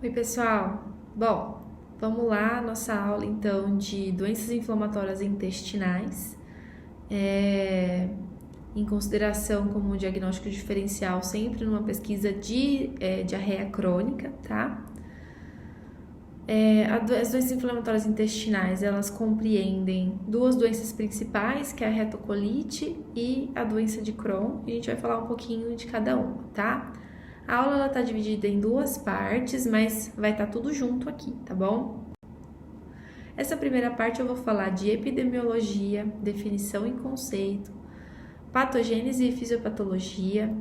Oi, pessoal. Bom, vamos lá, nossa aula então de doenças inflamatórias intestinais, em consideração como um diagnóstico diferencial sempre numa pesquisa de diarreia crônica, tá? As doenças inflamatórias intestinais, elas compreendem duas doenças principais, que é a retocolite e a doença de Crohn. A gente vai falar um pouquinho de cada uma, tá? A aula está dividida em duas partes, mas vai estar tudo junto aqui, tá bom? Essa primeira parte eu vou falar de epidemiologia, definição e conceito, patogênese e fisiopatologia,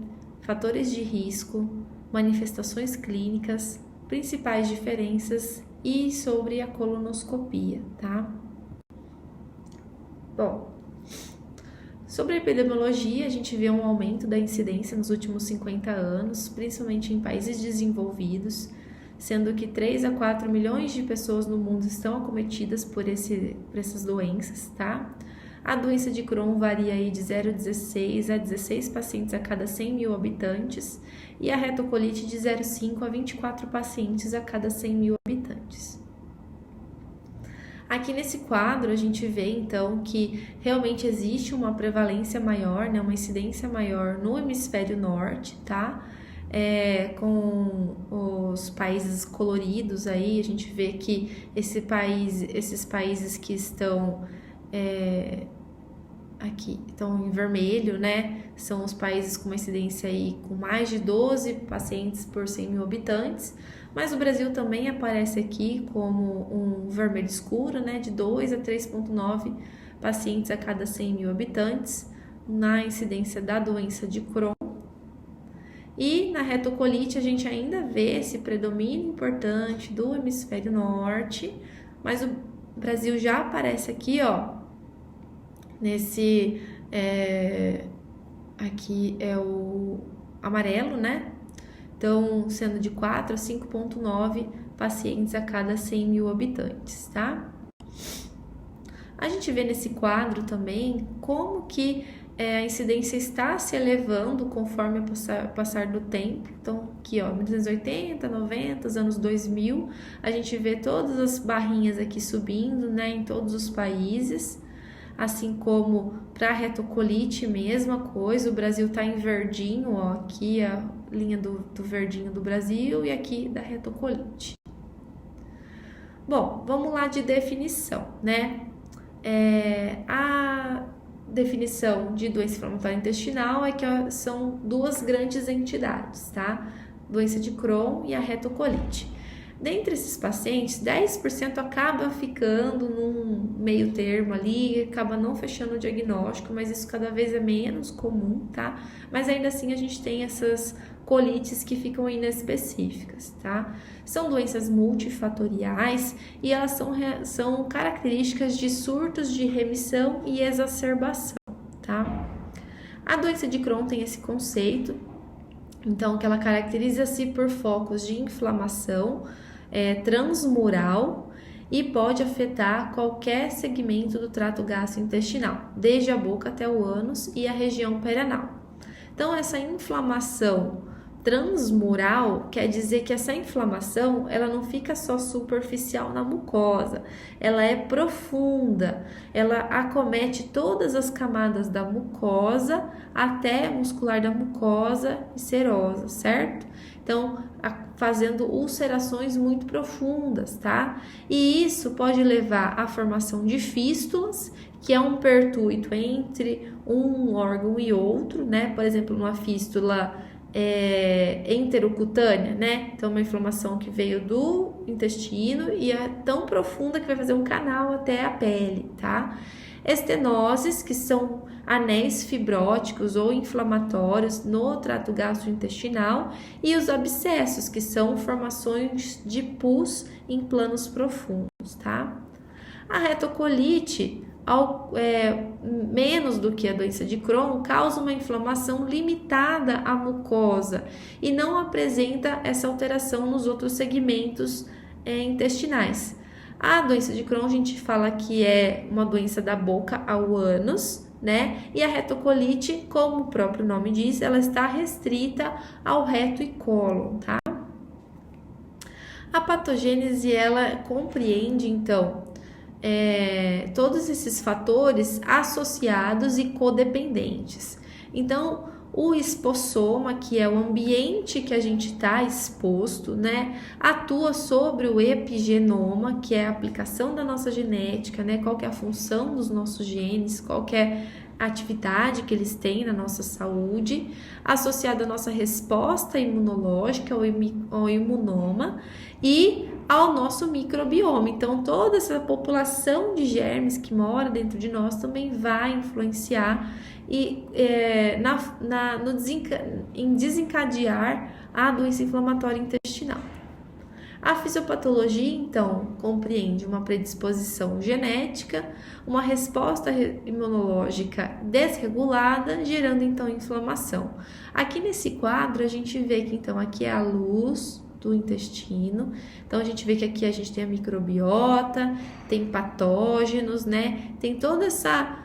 fatores de risco, manifestações clínicas, principais diferenças e sobre a colonoscopia, tá? Bom, sobre a epidemiologia, a gente vê um aumento da incidência nos últimos 50 anos, principalmente em países desenvolvidos, sendo que 3 a 4 milhões de pessoas no mundo estão acometidas por essas doenças, tá? A doença de Crohn varia aí de 0,16 a 16 pacientes a cada 100 mil habitantes e a retocolite de 0,5 a 24 pacientes a cada 100 mil habitantes. Aqui nesse quadro a gente vê então que realmente existe uma prevalência maior, né, uma incidência maior no hemisfério norte, tá? Com os países coloridos aí, a gente vê que esses países que estão aqui estão em vermelho, né? São os países com uma incidência aí com mais de 12 pacientes por 100 mil habitantes, mas o Brasil também aparece aqui como um vermelho escuro, né? De 2 a 3,9 pacientes a cada 100 mil habitantes na incidência da doença de Crohn. E na retocolite a gente ainda vê esse predomínio importante do hemisfério norte, mas o Brasil já aparece aqui, ó, nesse, aqui é o amarelo, né? Então, sendo de 4 a 5,9 pacientes a cada 100 mil habitantes, tá? A gente vê nesse quadro também como que a incidência está se elevando conforme o passar do tempo. Então, aqui, ó, 1980, 90, os anos 2000, a gente vê todas as barrinhas aqui subindo, né, em todos os países. Assim como para a retocolite, mesma coisa, o Brasil está em verdinho, ó, aqui a linha do verdinho do Brasil e aqui da retocolite. Bom, vamos lá de definição, né? A definição de doença inflamatória intestinal é que são duas grandes entidades, tá? Doença de Crohn e a retocolite. Dentre esses pacientes, 10% acaba ficando num meio termo ali, acaba não fechando o diagnóstico, mas isso cada vez é menos comum, tá? Mas ainda assim a gente tem essas colites que ficam inespecíficas, tá? São doenças multifatoriais e elas são características de surtos de remissão e exacerbação, tá? A doença de Crohn tem esse conceito, então, que ela caracteriza-se por focos de inflamação transmural e pode afetar qualquer segmento do trato gastrointestinal, desde a boca até o ânus e a região perianal. Então, essa inflamação transmural quer dizer que essa inflamação ela não fica só superficial na mucosa, ela é profunda, ela acomete todas as camadas da mucosa até muscular da mucosa e serosa, certo? Então, fazendo ulcerações muito profundas, tá? E isso pode levar à formação de fístulas, que é um pertuito entre um órgão e outro, né? Por exemplo, uma fístula enterocutânea, né? Então, uma inflamação que veio do intestino e é tão profunda que vai fazer um canal até a pele, tá? Estenoses, que são anéis fibróticos ou inflamatórios no trato gastrointestinal, e os abscessos, que são formações de pus em planos profundos, tá? A retocolite, menos do que a doença de Crohn, causa uma inflamação limitada à mucosa e não apresenta essa alteração nos outros segmentos intestinais. A doença de Crohn a gente fala que é uma doença da boca ao ânus, né? E a retocolite, como o próprio nome diz, ela está restrita ao reto e cólon, tá? A patogênese, ela compreende, então, todos esses fatores associados e codependentes. Então, o espossoma, que é o ambiente que a gente está exposto, né, atua sobre o epigenoma, que é a aplicação da nossa genética, né, qual que é a função dos nossos genes, qual que é a atividade que eles têm na nossa saúde, associada à nossa resposta imunológica, ao imunoma, e ao nosso microbioma. Então, toda essa população de germes que mora dentro de nós também vai influenciar em desencadear a doença inflamatória intestinal. A fisiopatologia, então, compreende uma predisposição genética, uma resposta imunológica desregulada, gerando, então, inflamação. Aqui nesse quadro, a gente vê que, então, aqui é a luz do intestino. Então, a gente vê que aqui a gente tem a microbiota, tem patógenos, né? Tem toda essa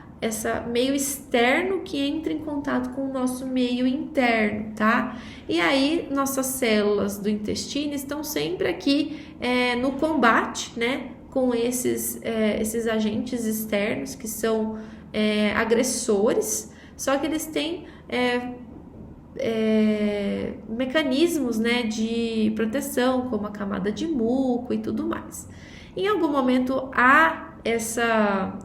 meio externo que entra em contato com o nosso meio interno, tá? E aí, nossas células do intestino estão sempre aqui no combate, né? Com esses agentes externos que são agressores, só que eles têm mecanismos, né, de proteção, como a camada de muco e tudo mais. Em algum momento há essa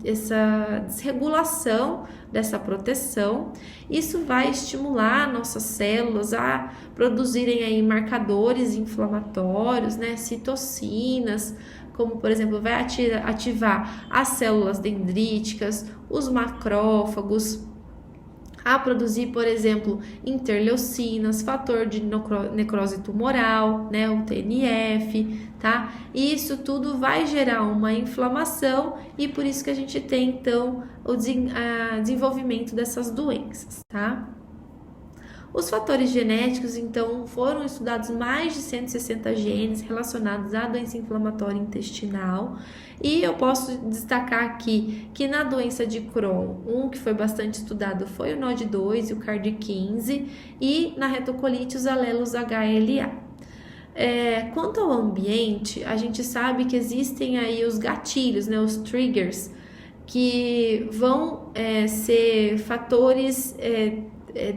desregulação dessa proteção. Isso vai estimular nossas células a produzirem aí marcadores inflamatórios, né, citocinas, como por exemplo vai ativar as células dendríticas, os macrófagos, a produzir, por exemplo, interleucinas, fator de necrose tumoral, né, o TNF, tá? E isso tudo vai gerar uma inflamação e por isso que a gente tem, então, o desenvolvimento dessas doenças, tá? Os fatores genéticos, então, foram estudados mais de 160 genes relacionados à doença inflamatória intestinal. E eu posso destacar aqui que na doença de Crohn, um que foi bastante estudado foi o NOD2 e o CARD15, e na retocolite os alelos HLA. Quanto ao ambiente, a gente sabe que existem aí os gatilhos, né, os triggers, que vão ser fatores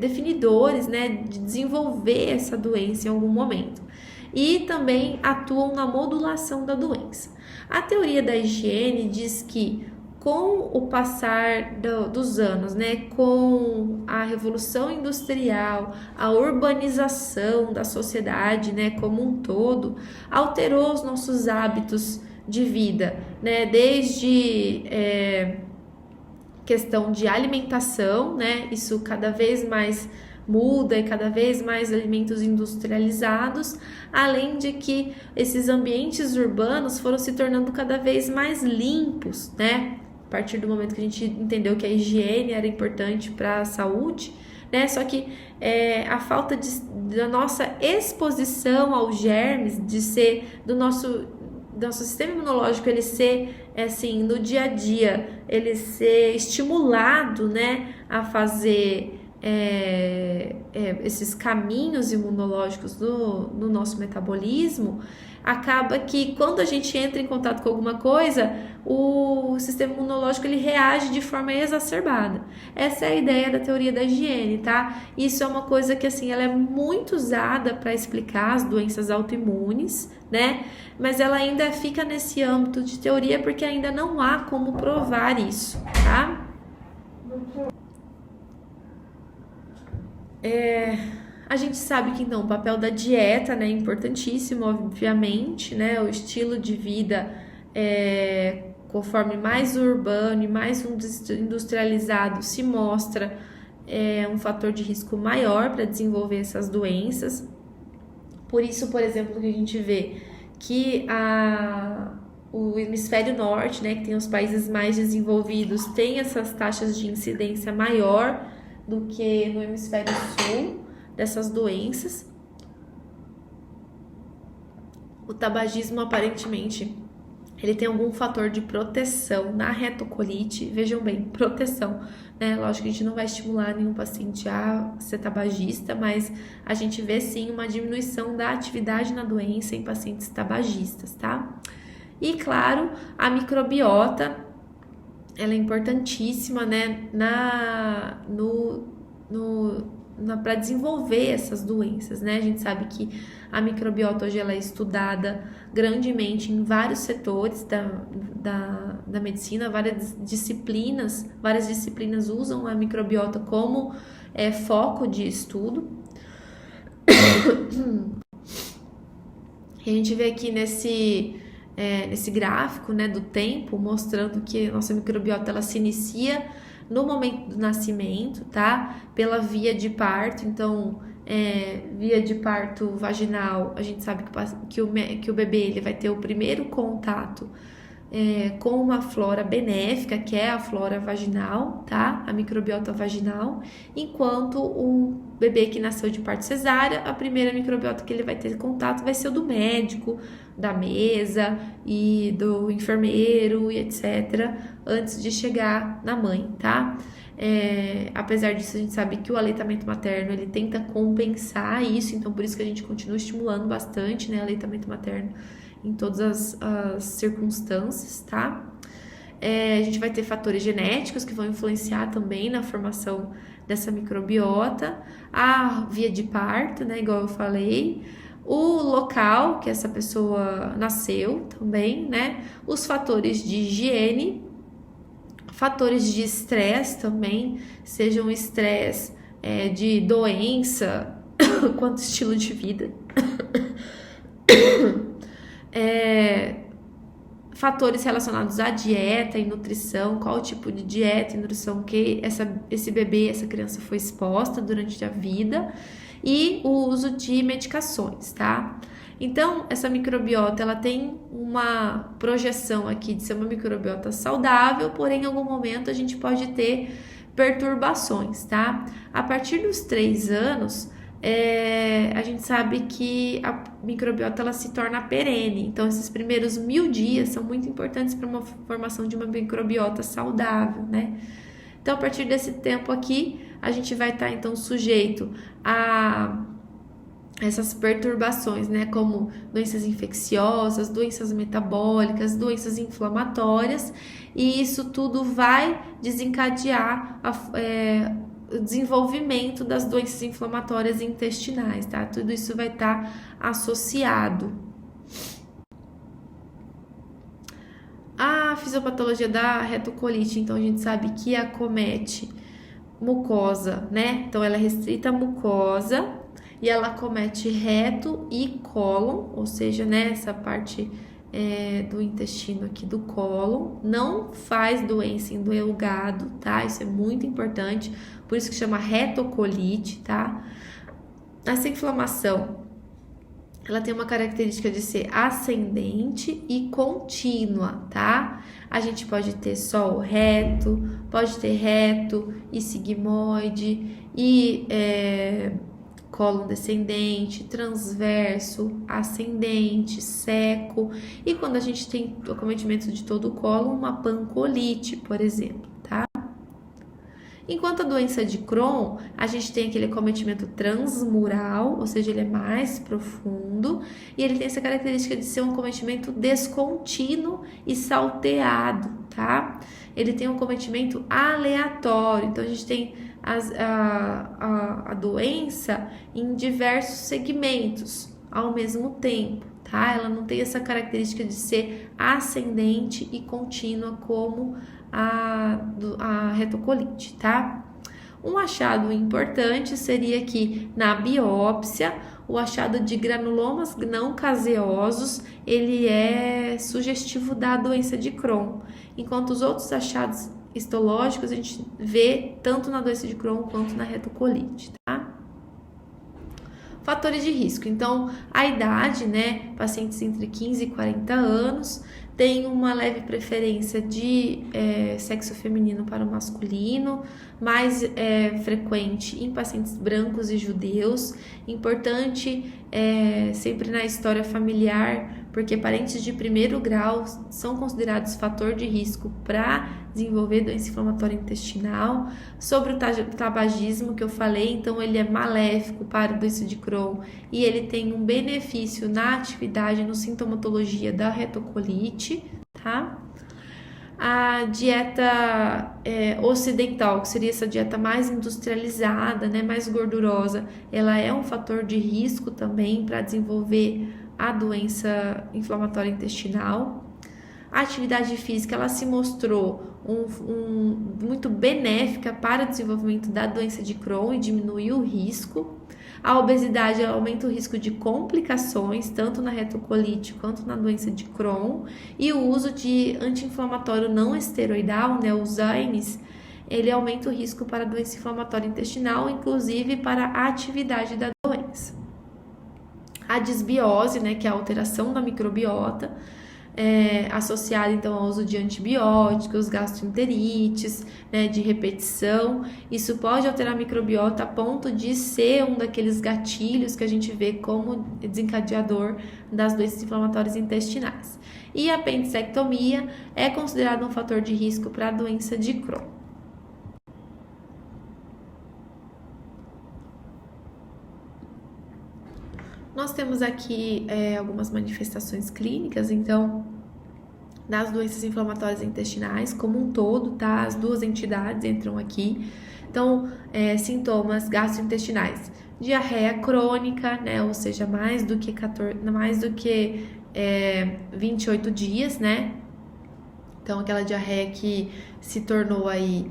definidores, né, de desenvolver essa doença em algum momento, e também atuam na modulação da doença. A teoria da higiene diz que com o passar dos anos, né, com a revolução industrial, a urbanização da sociedade, né, como um todo, alterou os nossos hábitos de vida, né, desde questão de alimentação, né? Isso cada vez mais muda e cada vez mais alimentos industrializados, além de que esses ambientes urbanos foram se tornando cada vez mais limpos, né? A partir do momento que a gente entendeu que a higiene era importante para a saúde, né? Só que a falta da nossa exposição aos germes, do nosso sistema imunológico, ele ser, assim, no dia a dia, ele ser estimulado, né, a fazer esses caminhos imunológicos no nosso metabolismo, acaba que quando a gente entra em contato com alguma coisa, o sistema imunológico ele reage de forma exacerbada. Essa é a ideia da teoria da higiene, tá? Isso é uma coisa que, assim, ela é muito usada para explicar as doenças autoimunes, né? Mas ela ainda fica nesse âmbito de teoria porque ainda não há como provar isso, tá? A gente sabe que, então, o papel da dieta, né, é importantíssimo, obviamente, né? O estilo de vida, conforme mais urbano e mais industrializado se mostra um fator de risco maior para desenvolver essas doenças. Por isso, por exemplo, que a gente vê que o hemisfério norte, né, que tem os países mais desenvolvidos, tem essas taxas de incidência maior do que no hemisfério sul dessas doenças. O tabagismo aparentemente ele tem algum fator de proteção na retocolite, vejam bem, proteção, né? Lógico que a gente não vai estimular nenhum paciente a ser tabagista, mas a gente vê sim uma diminuição da atividade na doença em pacientes tabagistas, tá? E claro, a microbiota, ela é importantíssima, né, para desenvolver essas doenças, né? A gente sabe que a microbiota hoje ela é estudada grandemente em vários setores da medicina, várias disciplinas usam a microbiota como foco de estudo. E a gente vê aqui nesse gráfico, né, do tempo, mostrando que a nossa microbiota ela se inicia no momento do nascimento, tá? Pela via de parto. Então, via de parto vaginal, a gente sabe que o bebê ele vai ter o primeiro contato com uma flora benéfica, que é a flora vaginal, tá? A microbiota vaginal, enquanto o bebê que nasceu de parto cesárea, a primeira microbiota que ele vai ter contato vai ser o do médico, da mesa e do enfermeiro e etc, antes de chegar na mãe, tá? Apesar disso, a gente sabe que o aleitamento materno ele tenta compensar isso, então por isso que a gente continua estimulando bastante, né, aleitamento materno em todas as circunstâncias, tá? A gente vai ter fatores genéticos que vão influenciar também na formação dessa microbiota, a via de parto, né, igual eu falei, o local que essa pessoa nasceu também, né, os fatores de higiene, fatores de estresse também, seja um estresse de doença quanto estilo de vida. Fatores relacionados à dieta e nutrição, qual tipo de dieta e nutrição que esse bebê, essa criança foi exposta durante a vida, e o uso de medicações, tá? Então, essa microbiota, ela tem uma projeção aqui de ser uma microbiota saudável, porém, em algum momento a gente pode ter perturbações, tá? A partir dos 3 anos, a gente sabe que a microbiota ela se torna perene, então esses primeiros 1000 dias são muito importantes para uma formação de uma microbiota saudável, né? Então, a partir desse tempo aqui, a gente vai estar então sujeito a essas perturbações, né, como doenças infecciosas, doenças metabólicas, doenças inflamatórias, e isso tudo vai desencadear o desenvolvimento das doenças inflamatórias intestinais, tá? Tudo isso vai estar associado. A fisiopatologia da retocolite, então a gente sabe que acomete mucosa, né? Então ela é restrita à mucosa e ela acomete reto e cólon, ou seja, né, essa parte do intestino aqui do cólon, não faz doença em doer o gado, tá? Isso é muito importante, por isso que chama retocolite, tá? Essa inflamação, ela tem uma característica de ser ascendente e contínua, tá? A gente pode ter só o reto, pode ter reto e sigmoide e cólon descendente, transverso, ascendente, seco, e quando a gente tem o acometimento de todo o cólon, uma pancolite, por exemplo, tá? Enquanto a doença de Crohn, a gente tem aquele acometimento transmural, ou seja, ele é mais profundo, e ele tem essa característica de ser um acometimento descontínuo e salteado, tá? Ele tem um acometimento aleatório, então a gente tem a doença em diversos segmentos ao mesmo tempo, tá? Ela não tem essa característica de ser ascendente e contínua como a retocolite, tá? Um achado importante seria que na biópsia, o achado de granulomas não caseosos, ele é sugestivo da doença de Crohn, enquanto os outros achados histológicos a gente vê tanto na doença de Crohn quanto na retocolite, tá? Fatores de risco. Então, a idade, né? Pacientes entre 15 e 40 anos tem uma leve preferência de sexo feminino para o masculino, mais frequente em pacientes brancos e judeus. Importante sempre na história familiar porque parentes de primeiro grau são considerados fator de risco para desenvolver doença inflamatória intestinal. Sobre o tabagismo que eu falei, então ele é maléfico para a doença de Crohn e ele tem um benefício na atividade, no sintomatologia da retocolite, tá? A dieta ocidental, que seria essa dieta mais industrializada, né, mais gordurosa, ela é um fator de risco também para desenvolver a doença inflamatória intestinal. A atividade física, ela se mostrou muito benéfica para o desenvolvimento da doença de Crohn e diminuiu o risco. A obesidade aumenta o risco de complicações, tanto na retocolite quanto na doença de Crohn. E o uso de anti-inflamatório não esteroidal, né, os AINES, ele aumenta o risco para a doença inflamatória intestinal, inclusive para a atividade da doença. A disbiose, né, que é a alteração da microbiota, associada então ao uso de antibióticos, gastroenterites, né, de repetição. Isso pode alterar a microbiota a ponto de ser um daqueles gatilhos que a gente vê como desencadeador das doenças inflamatórias intestinais. E a apendicectomia é considerada um fator de risco para a doença de Crohn. Nós temos aqui algumas manifestações clínicas, então, das doenças inflamatórias intestinais como um todo, tá? As duas entidades entram aqui. Então, sintomas gastrointestinais. Diarreia crônica, né? Ou seja, mais do que 28 dias, né? Então, aquela diarreia que se tornou aí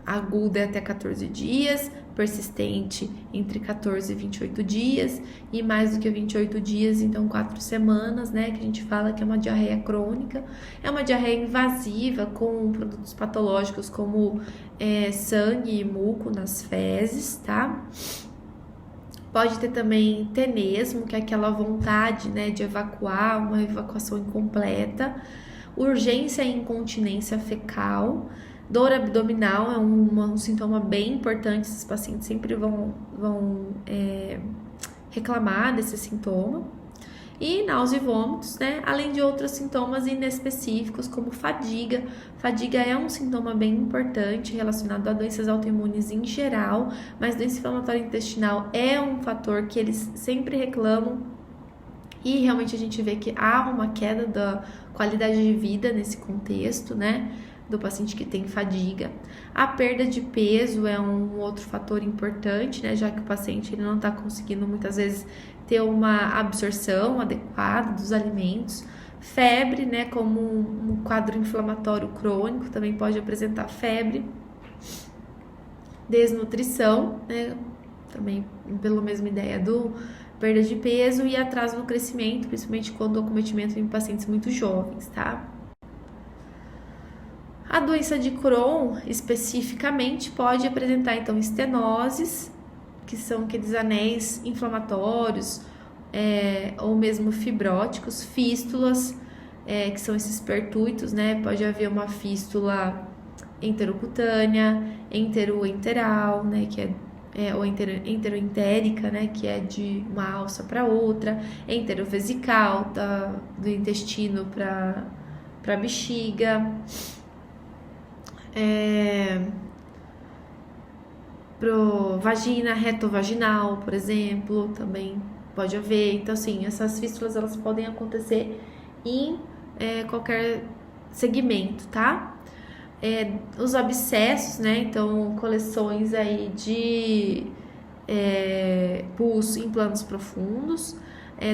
aguda até 14 dias, persistente entre 14 e 28 dias, e mais do que 28 dias, então 4 semanas, né, que a gente fala que é uma diarreia crônica. É uma diarreia invasiva com produtos patológicos como sangue e muco nas fezes, tá? Pode ter também tenesmo, que é aquela vontade, né, de evacuar, uma evacuação incompleta. Urgência e incontinência fecal. Dor abdominal é um sintoma bem importante, esses pacientes sempre vão reclamar desse sintoma. E náusea e vômitos, né? Além de outros sintomas inespecíficos, como fadiga. Fadiga é um sintoma bem importante relacionado a doenças autoimunes em geral, mas doença inflamatória intestinal é um fator que eles sempre reclamam. E realmente a gente vê que há uma queda da qualidade de vida nesse contexto, né? Do paciente que tem fadiga. A perda de peso é um outro fator importante, né? Já que o paciente ele não está conseguindo muitas vezes ter uma absorção adequada dos alimentos. Febre, né? Como um quadro inflamatório crônico, também pode apresentar febre. Desnutrição, né? Também pela mesma ideia do perda de peso e atraso no crescimento, principalmente quando o acometimento em pacientes muito jovens, tá? A doença de Crohn, especificamente, pode apresentar, então, estenoses, que são aqueles anéis inflamatórios, ou mesmo fibróticos, fístulas, que são esses pertúitos, né? Pode haver uma fístula enterocutânea, enteroenteral, né? Que ou enteroentérica, né? Que é de uma alça para outra, enterovesical, do intestino para a bexiga. Pro vagina, retovaginal, por exemplo, também pode haver. Então, assim, essas fístulas, elas podem acontecer em qualquer segmento, tá? Os abscessos, né? Então, coleções aí de pus em planos profundos.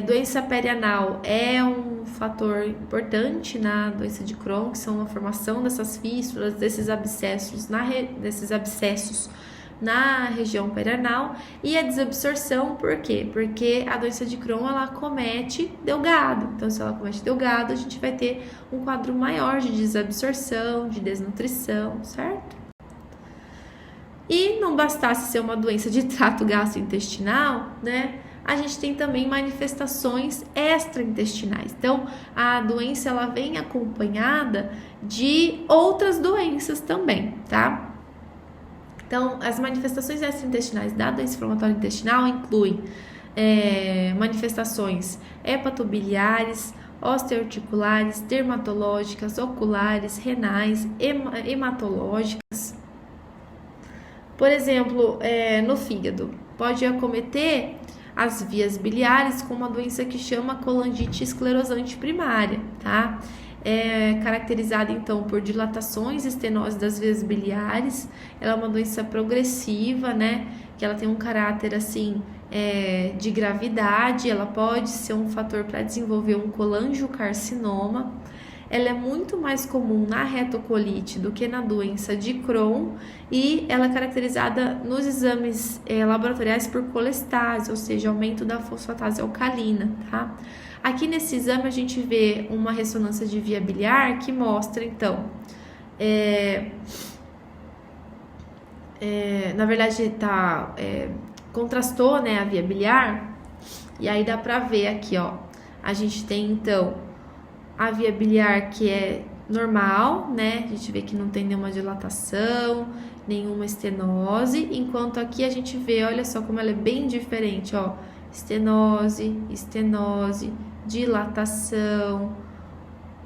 Doença perianal é um fator importante na doença de Crohn, que são a formação dessas fístulas, desses abscessos na região perianal. E a desabsorção, por quê? Porque a doença de Crohn, ela acomete delgado. Então, se ela acomete delgado, a gente vai ter um quadro maior de desabsorção, de desnutrição, certo? E não bastasse ser uma doença de trato gastrointestinal, né? A gente tem também manifestações extraintestinais. Então, a doença, ela vem acompanhada de outras doenças também, tá? Então, as manifestações extraintestinais da doença inflamatória intestinal incluem manifestações hepatobiliares, osteoarticulares, dermatológicas, oculares, renais, hematológicas. Por exemplo, no fígado, pode acometer as vias biliares com uma doença que chama colangite esclerosante primária, tá? É caracterizada então por dilatações e estenose das vias biliares. Ela é uma doença progressiva, né? Que ela tem um caráter assim de gravidade. Ela pode ser um fator para desenvolver um colangiocarcinoma. Ela é muito mais comum na retocolite do que na doença de Crohn e ela é caracterizada nos exames laboratoriais por colestase, ou seja, aumento da fosfatase alcalina, tá? Aqui nesse exame a gente vê uma ressonância de via biliar que mostra, então, na verdade contrastou, né, a via biliar, e aí dá pra ver aqui, ó, a gente tem então a via biliar que é normal, né, a gente vê que não tem nenhuma dilatação, nenhuma estenose, enquanto aqui a gente vê, olha só como ela é bem diferente, ó, estenose, dilatação,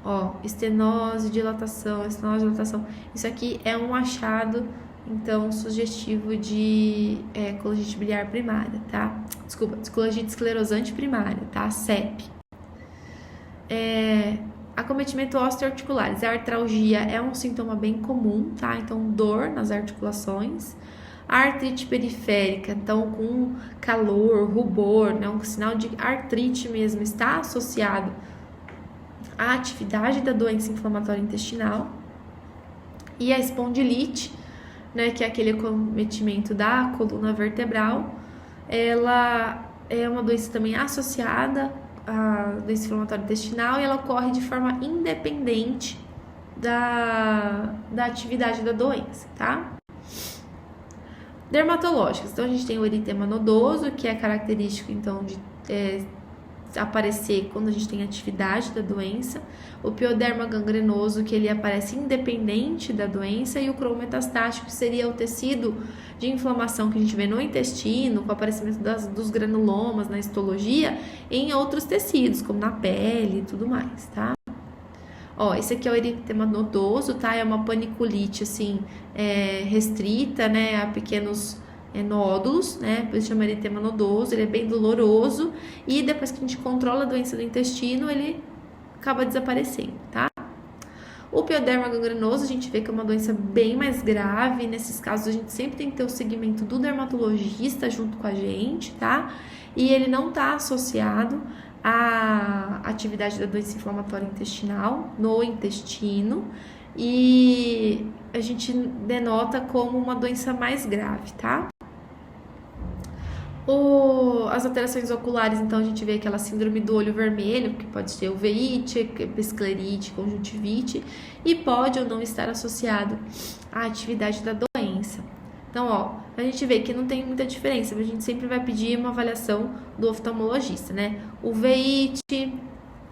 ó, estenose, dilatação. Isso aqui é um achado, então, sugestivo de colangite biliar primária, tá? Desculpa, colangite esclerosante primária, tá? CEP. Acometimento osteoarticulares. A artralgia é um sintoma bem comum, tá? Então, dor nas articulações. A artrite periférica, então, com calor, rubor, né? Um sinal de artrite mesmo, está associado à atividade da doença inflamatória intestinal. E a espondilite, né? Que é aquele acometimento da coluna vertebral. Ela é uma doença também associada a doença inflamatória intestinal e ela ocorre de forma independente da atividade da doença, tá? Dermatológicas, então a gente tem o eritema nodoso, que é característico então de aparecer quando a gente tem atividade da doença, o pioderma gangrenoso, que ele aparece independente da doença, e o Crohn metastático, que seria o tecido de inflamação que a gente vê no intestino, com o aparecimento dos granulomas na histologia, em outros tecidos, como na pele e tudo mais, tá? Ó, esse aqui é o eritema nodoso, tá? É uma paniculite, assim, restrita, né, a pequenos nódulos, né? Por isso chama eritema nodoso, ele é bem doloroso e depois que a gente controla a doença do intestino, ele acaba desaparecendo, tá? O pioderma gangrenoso, a gente vê que é uma doença bem mais grave. Nesses casos, a gente sempre tem que ter o segmento do dermatologista junto com a gente, tá? E ele não tá associado à atividade da doença inflamatória intestinal no intestino, e a gente denota como uma doença mais grave, tá? As alterações oculares, então a gente vê aquela síndrome do olho vermelho, que pode ser uveíte, esclerite, conjuntivite, e pode ou não estar associado à atividade da doença. Então, ó, a gente vê que não tem muita diferença, mas a gente sempre vai pedir uma avaliação do oftalmologista, né? Uveíte,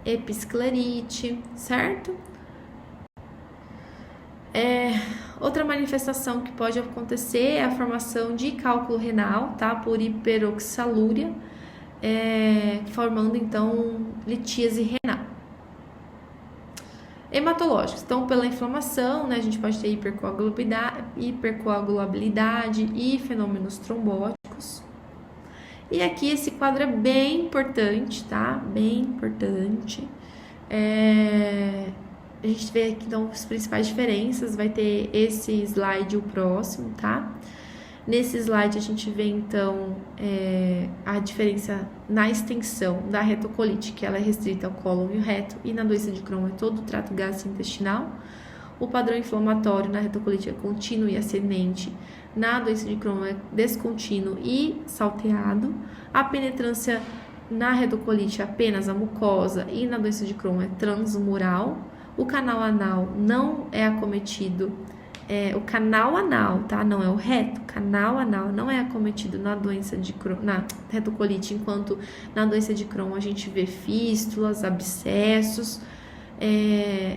episclerite, certo? Outra manifestação que pode acontecer é a formação de cálculo renal, tá? Por hiperoxalúria, formando então litíase renal. Hematológicos, então pela inflamação, né? A gente pode ter hipercoagulabilidade e fenômenos trombóticos. E aqui esse quadro é bem importante, tá? Bem importante. A gente vê aqui então as principais diferenças, vai ter esse slide o próximo, tá? Nesse slide a gente vê então a diferença na extensão da retocolite, que ela é restrita ao cólon e o reto, e na doença de Crohn é todo o trato gastrointestinal. O padrão inflamatório na retocolite é contínuo e ascendente, na doença de Crohn é descontínuo e salteado. A penetrância na retocolite é apenas a mucosa e na doença de Crohn é transmural. O canal anal não é acometido, o canal anal, tá? Não é o reto, canal anal não é acometido na doença de Crohn, na retocolite, enquanto na doença de Crohn a gente vê fístulas, abscessos,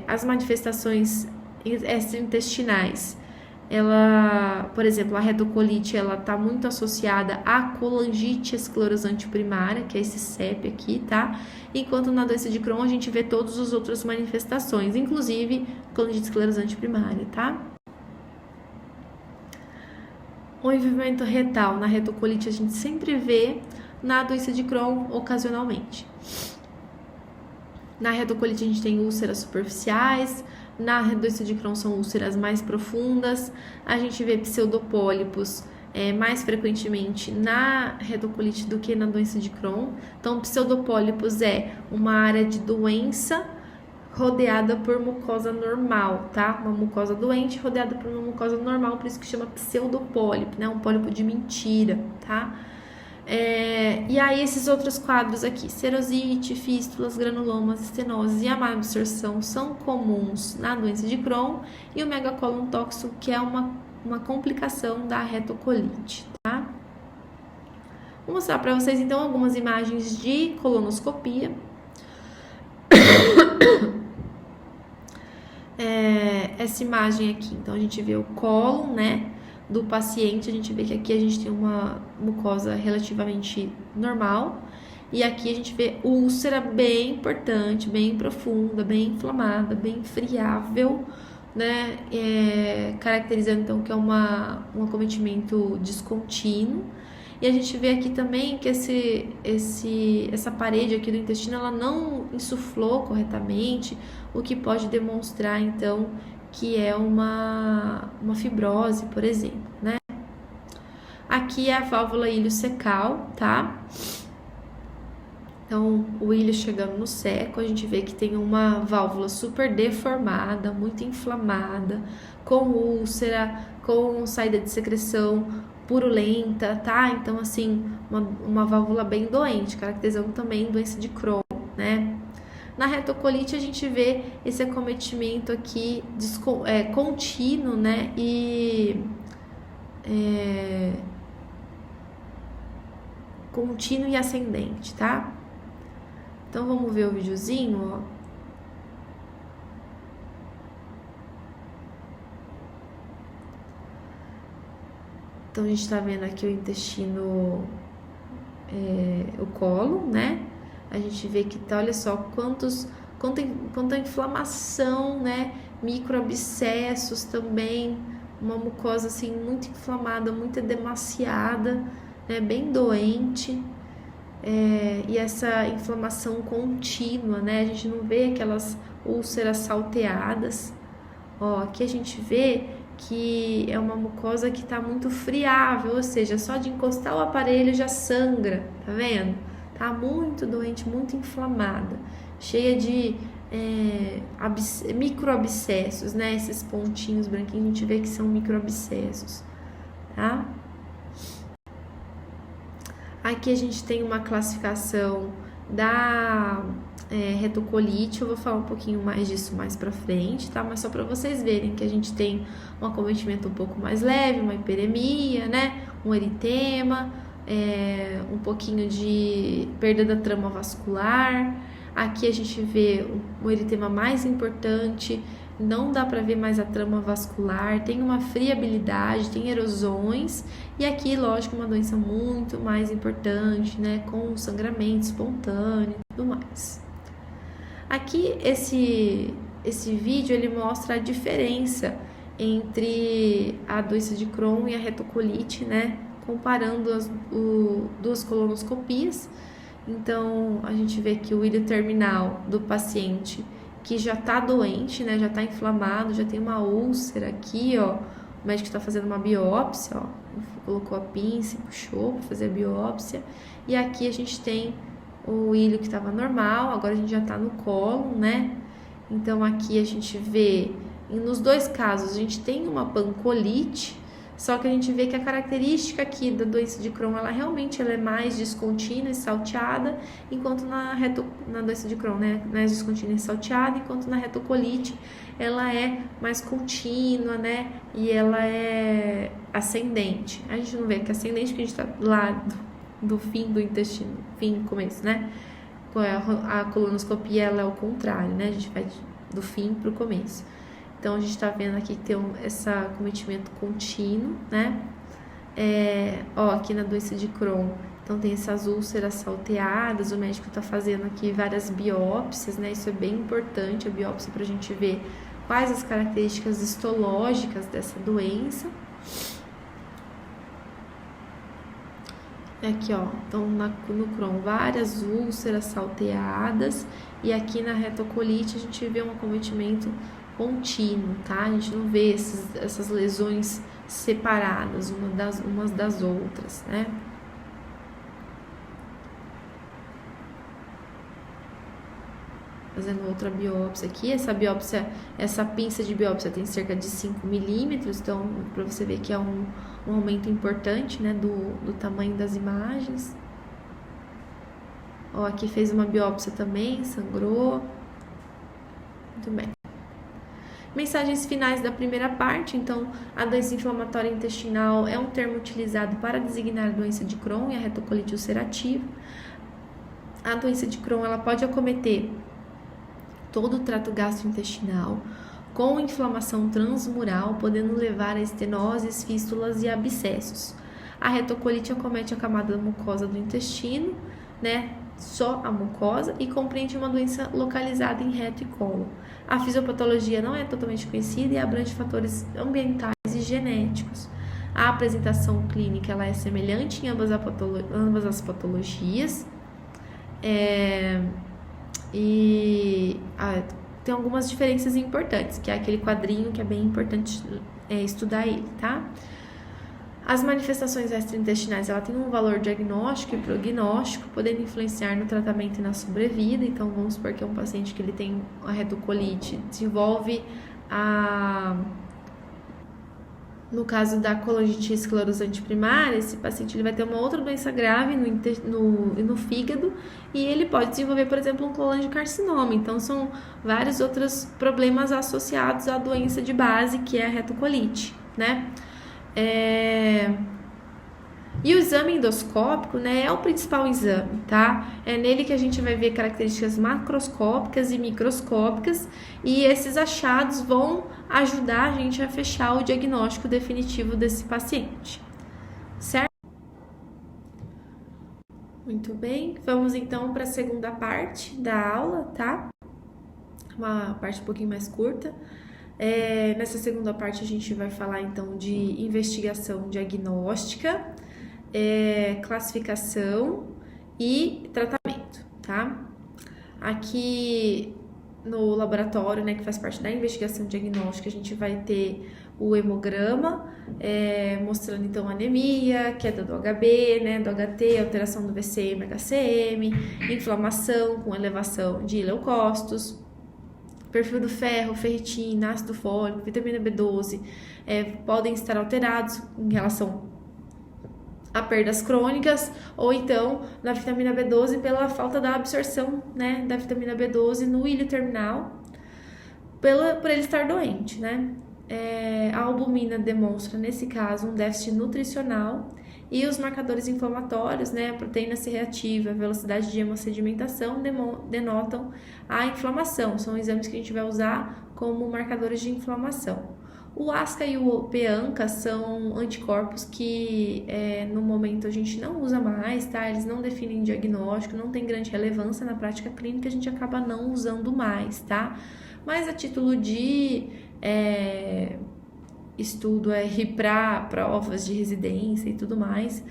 as manifestações extraintestinais ela, por exemplo, a retocolite, ela tá muito associada à colangite esclerosante primária, que é esse CEP aqui, tá? Enquanto na doença de Crohn a gente vê todas as outras manifestações, inclusive colangite esclerosante primária, tá? O envolvimento retal na retocolite a gente sempre vê, na doença de Crohn ocasionalmente. Na retocolite a gente tem úlceras superficiais, na doença de Crohn são úlceras mais profundas, a gente vê pseudopólipos mais frequentemente na retocolite do que na doença de Crohn. Então, pseudopólipos é uma área de doença rodeada por mucosa normal, tá? Uma mucosa doente rodeada por uma mucosa normal, por isso que chama pseudopólipo, né? Um pólipo de mentira, tá? E aí esses outros quadros aqui, serosite, fístulas, granulomas, estenoses e a má absorção são comuns na doença de Crohn, e o megacolon tóxico, que é uma complicação da retocolite, tá? Vou mostrar para vocês então algumas imagens de colonoscopia. Essa imagem aqui, então a gente vê o cólon, né, do paciente, a gente vê que aqui a gente tem uma mucosa relativamente normal, e aqui a gente vê úlcera bem importante, bem profunda, bem inflamada, bem friável, né, caracterizando então que é um acometimento descontínuo. E a gente vê aqui também que essa parede aqui do intestino, ela não insuflou corretamente, o que pode demonstrar, então, que é uma fibrose, por exemplo, né? Aqui é a válvula iliocecal, tá? Então, o ilho chegando no seco, a gente vê que tem uma válvula super deformada, muito inflamada, com úlcera, com saída de secreção purulenta, tá? Então, assim, uma válvula bem doente, caracterizando também doença de Crohn, né? Na retocolite, a gente vê esse acometimento aqui contínuo, né? Contínuo e ascendente, tá? Então, vamos ver o videozinho, ó. Então, a gente tá vendo aqui o intestino, o cólon, né? A gente vê que tá, olha só, quanta inflamação, né? Microabscessos também, uma mucosa, assim, muito inflamada, muito edemaciada, né? Bem doente. E essa inflamação contínua, né? A gente não vê aquelas úlceras salteadas. Ó, aqui a gente vê que é uma mucosa que tá muito friável, ou seja, só de encostar o aparelho já sangra, tá vendo? Tá muito doente, muito inflamada, cheia de microabscessos, né? Esses pontinhos branquinhos, a gente vê que são microabscessos, tá? Aqui a gente tem uma classificação da retocolite, eu vou falar um pouquinho mais disso mais pra frente, tá? Mas só para vocês verem que a gente tem um acometimento um pouco mais leve, uma hiperemia, né? Um eritema, um pouquinho de perda da trama vascular. Aqui a gente vê um eritema mais importante, não dá para ver mais a trama vascular, tem uma friabilidade, tem erosões, e aqui, lógico, uma doença muito mais importante, né, com sangramento espontâneo e tudo mais. Aqui, esse vídeo, ele mostra a diferença entre a doença de Crohn e a retocolite, né, comparando as duas colonoscopias. Então, a gente vê que o ilho terminal do paciente que já tá doente, né, já tá inflamado, já tem uma úlcera aqui, ó, o médico está fazendo uma biópsia, ó, colocou a pinça, puxou para fazer a biópsia, e aqui a gente tem o ilho que estava normal, agora a gente já tá no cólon, né, então aqui a gente vê, nos dois casos, a gente tem uma pancolite, só que a gente vê que a característica aqui da doença de Crohn, ela realmente é mais descontínua e salteada, enquanto na doença de Crohn, né, mais descontínua e salteada, enquanto na retocolite ela é mais contínua, né, e ela é ascendente. A gente não vê que é ascendente porque a gente tá lá do fim do intestino, fim, começo, né, a colonoscopia ela é o contrário, né, a gente vai do fim pro começo. Então, a gente tá vendo aqui que tem esse acometimento contínuo, né? Aqui na doença de Crohn, então tem essas úlceras salteadas, o médico tá fazendo aqui várias biópsias, né? Isso é bem importante, a biópsia pra gente ver quais as características histológicas dessa doença. Aqui, ó, então no Crohn, várias úlceras salteadas, e aqui na retocolite a gente vê um acometimento contínuo, tá? A gente não vê essas lesões separadas umas das outras, né? Fazendo outra biópsia aqui, essa pinça de biópsia tem cerca de 5 milímetros, então para você ver que é um aumento importante, né, do tamanho das imagens. Ó, aqui fez uma biópsia também, sangrou. Muito bem. Mensagens finais da primeira parte. Então, a doença inflamatória intestinal é um termo utilizado para designar a doença de Crohn e a retocolite ulcerativa. A doença de Crohn, ela pode acometer todo o trato gastrointestinal, com inflamação transmural, podendo levar a estenoses, fístulas e abscessos. A retocolite acomete a camada mucosa do intestino, né? Só a mucosa, e compreende uma doença localizada em reto e colo. A fisiopatologia não é totalmente conhecida e abrange fatores ambientais e genéticos. A apresentação clínica ela é semelhante em ambas as patologias. Tem algumas diferenças importantes, que é aquele quadrinho que é bem importante estudar ele, tá? As manifestações extraintestinais, ela tem um valor diagnóstico e prognóstico, podendo influenciar no tratamento e na sobrevida. Então, vamos supor que é um paciente que ele tem a retocolite, desenvolve no caso da colangite esclerosante primária, esse paciente ele vai ter uma outra doença grave no fígado, e ele pode desenvolver, por exemplo, um colangiocarcinoma. Então, são vários outros problemas associados à doença de base, que é a retocolite, né? E o exame endoscópico, né, é o principal exame, tá? É nele que a gente vai ver características macroscópicas e microscópicas, e esses achados vão ajudar a gente a fechar o diagnóstico definitivo desse paciente, certo? Muito bem, vamos então para a segunda parte da aula, tá? Uma parte um pouquinho mais curta. Nessa segunda parte a gente vai falar então de investigação diagnóstica, classificação e tratamento, tá? Aqui no laboratório, né, que faz parte da investigação diagnóstica, a gente vai ter o hemograma, mostrando então anemia, queda do HB, né, do HT, alteração do VCM, HCM, inflamação com elevação de leucócitos, perfil do ferro, ferritina, ácido fólico, vitamina B12, podem estar alterados em relação a perdas crônicas, ou então na vitamina B12 pela falta da absorção, né, da vitamina B12 no ilho terminal, por ele estar doente, né? A albumina demonstra, nesse caso, um déficit nutricional, e os marcadores inflamatórios, né, a proteína C reativa, a velocidade de hemossedimentação denotam a inflamação. São exames que a gente vai usar como marcadores de inflamação. O ASCA e o PANCA são anticorpos que no momento a gente não usa mais, tá? Eles não definem diagnóstico, não tem grande relevância na prática clínica, a gente acaba não usando mais, tá? Mas a título de estudo para provas de residência e tudo mais,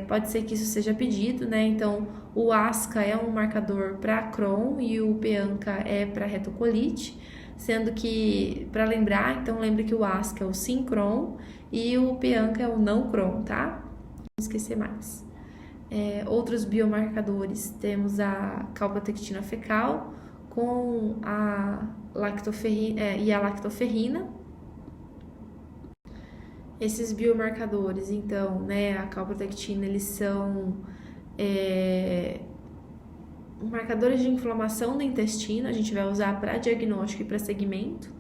pode ser que isso seja pedido, né? Então, o ASCA é um marcador para Crohn e o PANCA é para retocolite, sendo que, para lembrar, então lembre que o ASCA é o sim Crohn e o PANCA é o não Crohn, tá? Não esquecer mais. Outros biomarcadores, temos a calprotectina fecal com a lactoferrina e a lactoferrina. Esses biomarcadores, então, né, a calprotectina, eles são marcadores de inflamação do intestino, a gente vai usar para diagnóstico e para segmento.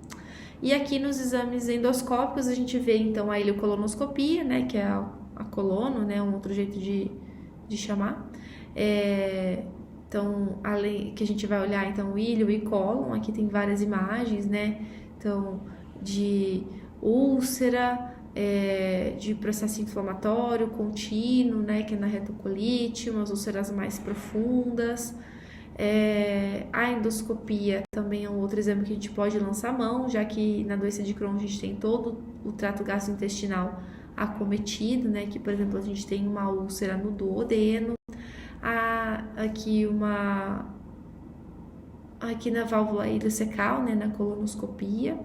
E aqui nos exames endoscópicos a gente vê então a ileocolonoscopia, né, que é a colono, né, um outro jeito de chamar. Então, além que a gente vai olhar então o ilho e cólon, aqui tem várias imagens, né, Então, de úlcera, de processo inflamatório contínuo, né, que é na retocolite, umas úlceras mais profundas. A endoscopia também é um outro exame que a gente pode lançar a mão, já que na doença de Crohn a gente tem todo o trato gastrointestinal acometido, né, que, por exemplo, a gente tem uma úlcera no duodeno, aqui na válvula ileocecal, né, na colonoscopia.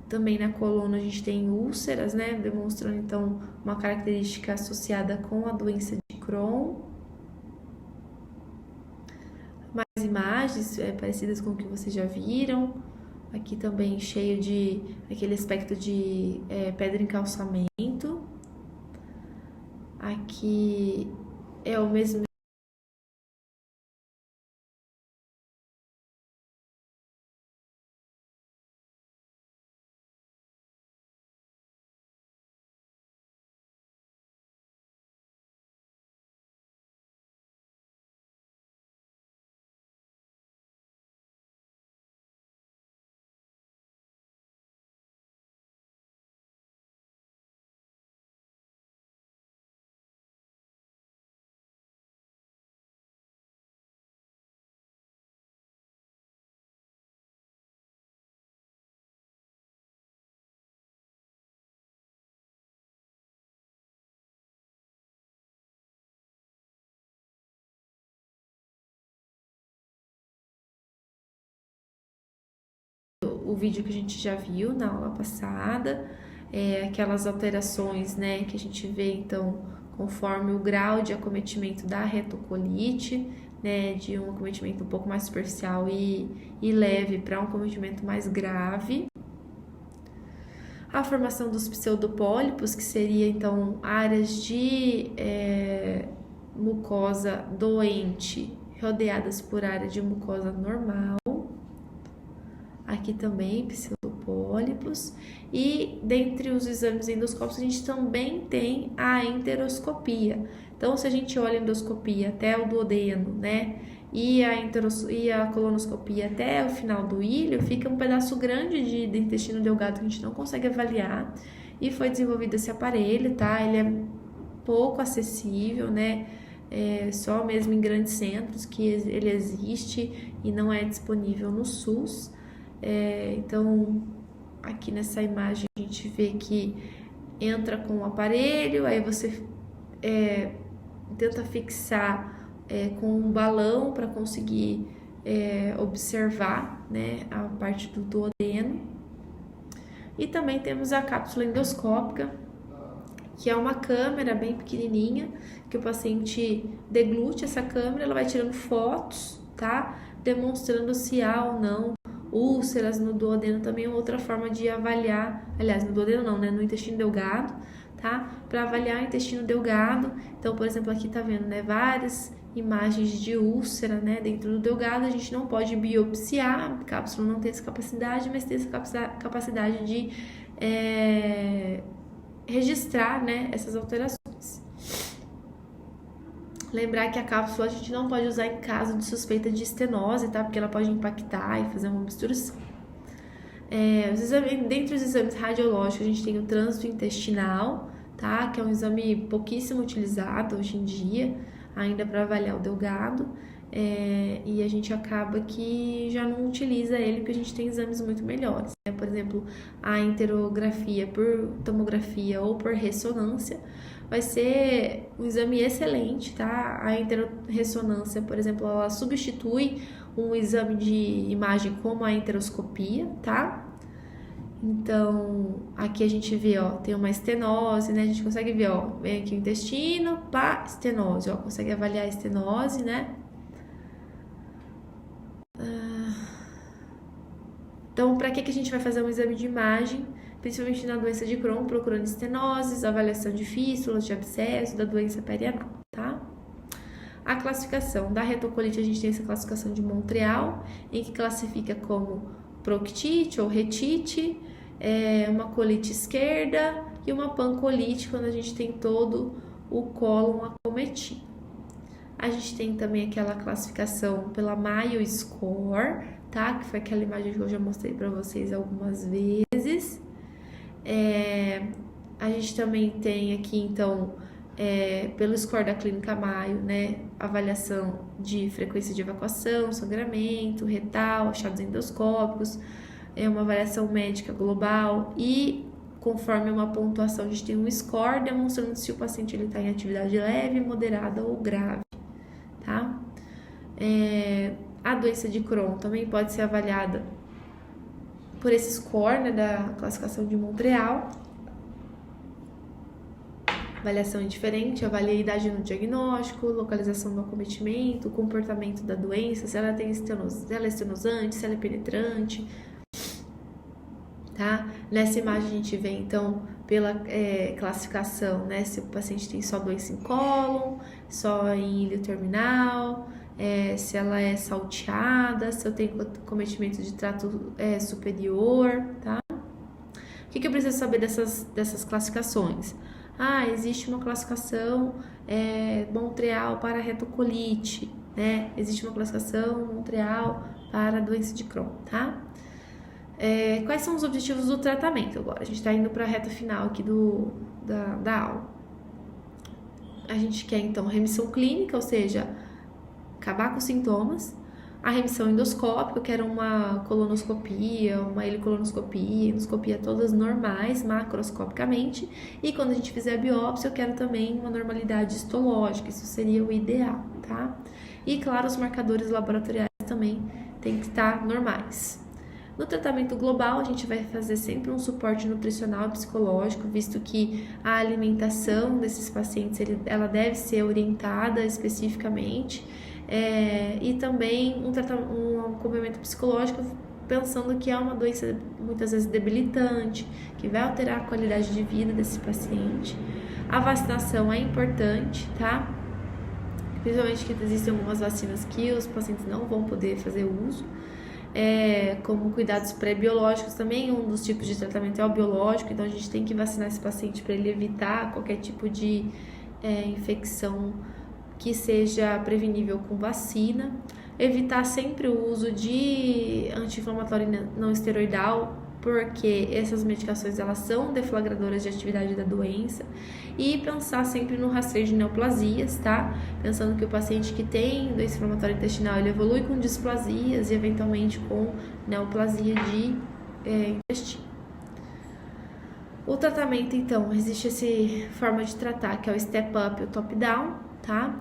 Também na coluna a gente tem úlceras, né, demonstrando então uma característica associada com a doença de Crohn. Mais imagens parecidas com o que vocês já viram. Aqui também cheio de aquele aspecto de pedra em calçamento. Aqui é o mesmo o vídeo que a gente já viu na aula passada, aquelas alterações, né, que a gente vê, então, conforme o grau de acometimento da retocolite, né, de um acometimento um pouco mais superficial e leve para um acometimento mais grave. A formação dos pseudopólipos, que seria, então, áreas de mucosa doente rodeadas por área de mucosa normal. Aqui também pseudopólipos. E dentre os exames endoscópicos a gente também tem a enteroscopia. Então, se a gente olha a endoscopia até o duodeno, né, e a colonoscopia até o final do ilho, fica um pedaço grande de intestino delgado que a gente não consegue avaliar. E foi desenvolvido esse aparelho, tá? Ele é pouco acessível, né? Só mesmo em grandes centros que ele existe e não é disponível no SUS. Então, aqui nessa imagem a gente vê que entra com o aparelho, aí você tenta fixar com um balão para conseguir observar, né, a parte do duodeno. E também temos a cápsula endoscópica, que é uma câmera bem pequenininha, que o paciente deglute essa câmera, ela vai tirando fotos, tá? Demonstrando se há ou não úlceras no duodeno. Também é outra forma de avaliar, aliás, no duodeno não, né? No intestino delgado, tá? Para avaliar o intestino delgado. Então, por exemplo, aqui tá vendo, né? Várias imagens de úlcera, né? Dentro do delgado, a gente não pode biopsiar, a cápsula não tem essa capacidade, mas tem essa capacidade de registrar, né? Essas alterações. Lembrar que a cápsula a gente não pode usar em caso de suspeita de estenose, tá? Porque ela pode impactar e fazer uma obstrução. Dentre os exames radiológicos, a gente tem o trânsito intestinal, tá? Que é um exame pouquíssimo utilizado hoje em dia, ainda para avaliar o delgado. E a gente acaba que já não utiliza ele, porque a gente tem exames muito melhores, né? Por exemplo, a enterografia por tomografia ou por ressonância vai ser um exame excelente, tá? A enterorressonância, por exemplo, ela substitui um exame de imagem como a enteroscopia, tá? Então, aqui a gente vê, ó, tem uma estenose, né? A gente consegue ver, ó, vem aqui o intestino, pá, estenose, ó, consegue avaliar a estenose, né? Então, para que a gente vai fazer um exame de imagem, principalmente na doença de Crohn, procurando estenoses, avaliação de fístulas, de abscesso, da doença perianal, tá? A classificação da retocolite, a gente tem essa classificação de Montreal, em que classifica como proctite ou retite, uma colite esquerda e uma pancolite, quando a gente tem todo o cólon acometido. A gente tem também aquela classificação pela Mayo Score, tá? Que foi aquela imagem que eu já mostrei para vocês algumas vezes. A gente também tem aqui, então, pelo score da Clínica Mayo, né, avaliação de frequência de evacuação, sangramento, retal, achados endoscópicos, uma avaliação médica global e, conforme uma pontuação, a gente tem um score demonstrando se o paciente está em atividade leve, moderada ou grave, tá? A doença de Crohn também pode ser avaliada por esse score, né, da classificação de Montreal. Avaliação é diferente, avalia a idade no diagnóstico, localização do acometimento, o comportamento da doença, se ela tem se ela é estenosante, se ela é penetrante, tá? Nessa imagem a gente vê, então, pela classificação, né, se o paciente tem só doença em cólon, só em ilho terminal, se ela é salteada, se eu tenho cometimento de trato superior, tá? O que eu preciso saber dessas classificações? Existe uma classificação Montreal para retocolite, né? Existe uma classificação Montreal para doença de Crohn, tá? Quais são os objetivos do tratamento agora? A gente está indo para a reta final aqui da aula. A gente quer, então, remissão clínica, ou seja, acabar com os sintomas. A remissão endoscópica, eu quero uma colonoscopia, uma helicolonoscopia, endoscopia todas normais, macroscopicamente. E quando a gente fizer a biópsia, eu quero também uma normalidade histológica, isso seria o ideal, tá? E, claro, os marcadores laboratoriais também têm que estar normais. No tratamento global, a gente vai fazer sempre um suporte nutricional e psicológico, visto que a alimentação desses pacientes, ela deve ser orientada especificamente, e também um acompanhamento psicológico, pensando que é uma doença muitas vezes debilitante, que vai alterar a qualidade de vida desse paciente. A vacinação é importante, tá? Principalmente que existem algumas vacinas que os pacientes não vão poder fazer uso. Como cuidados pré-biológicos também, um dos tipos de tratamento é o biológico, então a gente tem que vacinar esse paciente para ele evitar qualquer tipo de infecção que seja prevenível com vacina. Evitar sempre o uso de anti-inflamatório não esteroidal, porque essas medicações elas são deflagradoras de atividade da doença. E pensar sempre no rastreio de neoplasias, tá? Pensando que o paciente que tem doença inflamatória intestinal, ele evolui com displasias e eventualmente com neoplasia de intestino. O tratamento, então, existe essa forma de tratar, que é o step-up e o top-down, tá?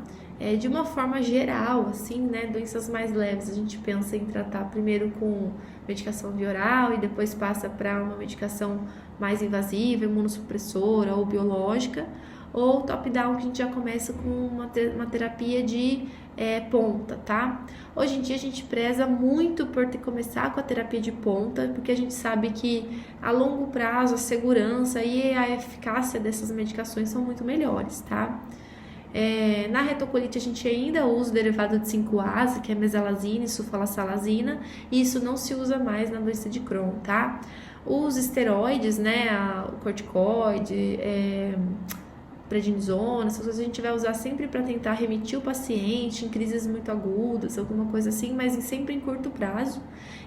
De uma forma geral, assim, né, doenças mais leves, a gente pensa em tratar primeiro com medicação via oral e depois passa para uma medicação mais invasiva, imunossupressora ou biológica, ou top-down, que a gente já começa com uma terapia de ponta, tá? Hoje em dia a gente preza muito por começar com a terapia de ponta, porque a gente sabe que a longo prazo a segurança e a eficácia dessas medicações são muito melhores, tá? Na retocolite a gente ainda usa o derivado de 5-ase, que é mesalazina e sulfasalazina, e isso não se usa mais na doença de Crohn, tá? Os esteroides, né, o corticoide, prednisona, essas coisas a gente vai usar sempre para tentar remitir o paciente em crises muito agudas, alguma coisa assim, mas sempre em curto prazo.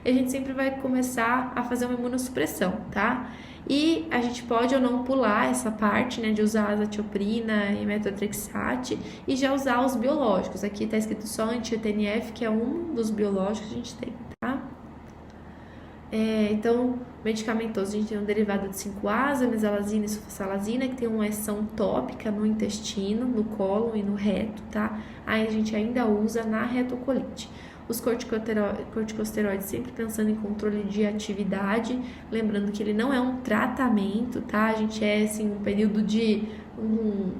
E a gente sempre vai começar a fazer uma imunossupressão, tá? E a gente pode ou não pular essa parte, né, de usar azatioprina e metotrexate e já usar os biológicos. Aqui tá escrito só anti-TNF, que é um dos biológicos que a gente tem, tá? Então, medicamentoso, a gente tem um derivado de 5-ase, mesalazina e sulfasalazina, que tem uma ação tópica no intestino, no cólon e no reto, tá? Aí a gente ainda usa na retocolite. Os corticosteroides, sempre pensando em controle de atividade, lembrando que ele não é um tratamento, tá? A gente assim, um período de um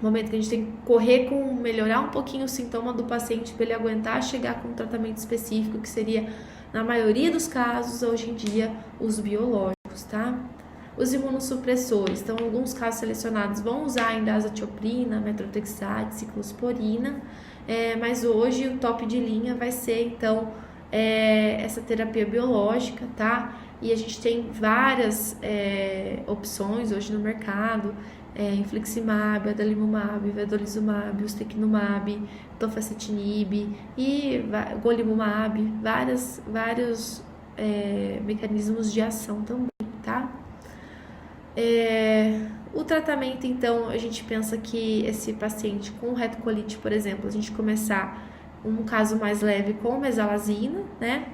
momento que a gente tem que correr melhorar um pouquinho o sintoma do paciente para ele aguentar chegar com um tratamento específico, que seria, na maioria dos casos, hoje em dia, os biológicos, tá? Os imunossupressores, então, alguns casos selecionados vão usar ainda azatioprina, metotrexate, ciclosporina, mas hoje o top de linha vai ser, então, essa terapia biológica, tá? E a gente tem várias opções hoje no mercado, infliximab, adalimumab, vedolizumab, ustekinumab, tofacitinib e golimumab, vários mecanismos de ação também, tá? O tratamento, então, a gente pensa que esse paciente com retocolite, por exemplo, a gente começar um caso mais leve com mesalazina, né?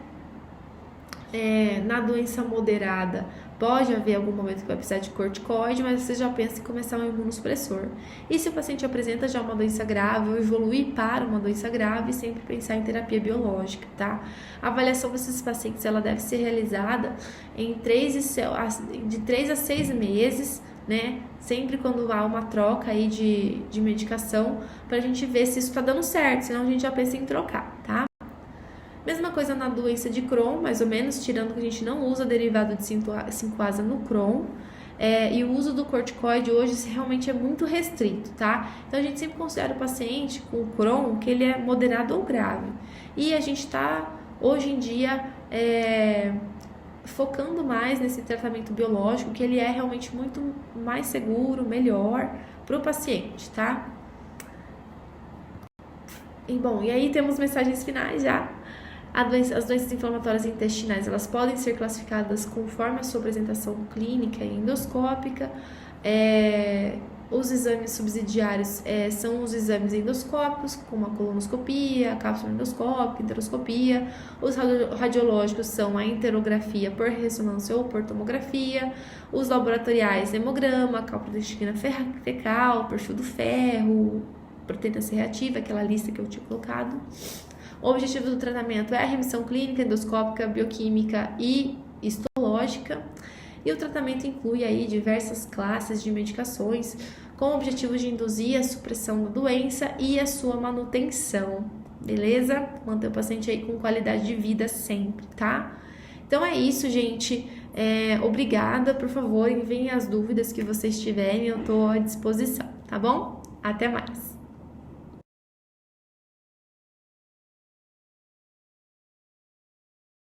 Na doença moderada, pode haver algum momento que vai precisar de corticoide, mas você já pensa em começar um imunossupressor. E se o paciente apresenta já uma doença grave ou evoluir para uma doença grave, sempre pensar em terapia biológica, tá? A avaliação desses pacientes, ela deve ser realizada de 3 a 6 meses, né? Sempre quando há uma troca aí de medicação, pra gente ver se isso tá dando certo, senão a gente já pensa em trocar, tá? Mesma coisa na doença de Crohn, mais ou menos, tirando que a gente não usa derivado de 5-asa no Crohn. E o uso do corticoide hoje realmente é muito restrito, tá? Então a gente sempre considera o paciente com Crohn que ele é moderado ou grave. E a gente tá, hoje em dia, focando mais nesse tratamento biológico, que ele é realmente muito mais seguro, melhor para o paciente, tá? E aí temos mensagens finais já. As doenças inflamatórias intestinais, elas podem ser classificadas conforme a sua apresentação clínica e endoscópica. Os exames subsidiários são os exames endoscópicos, como a colonoscopia, a cápsula endoscópica, enteroscopia. Os radiológicos são a enterografia por ressonância ou por tomografia. Os laboratoriais, hemograma, calprotectina fecal, perfil do ferro, proteína C reativa, aquela lista que eu tinha colocado. O objetivo do tratamento é a remissão clínica, endoscópica, bioquímica e histológica. E o tratamento inclui aí diversas classes de medicações com o objetivo de induzir a supressão da doença e a sua manutenção, beleza? Manter o paciente aí com qualidade de vida sempre, tá? Então é isso, gente. Obrigada, por favor, enviem as dúvidas que vocês tiverem, eu tô à disposição, tá bom? Até mais!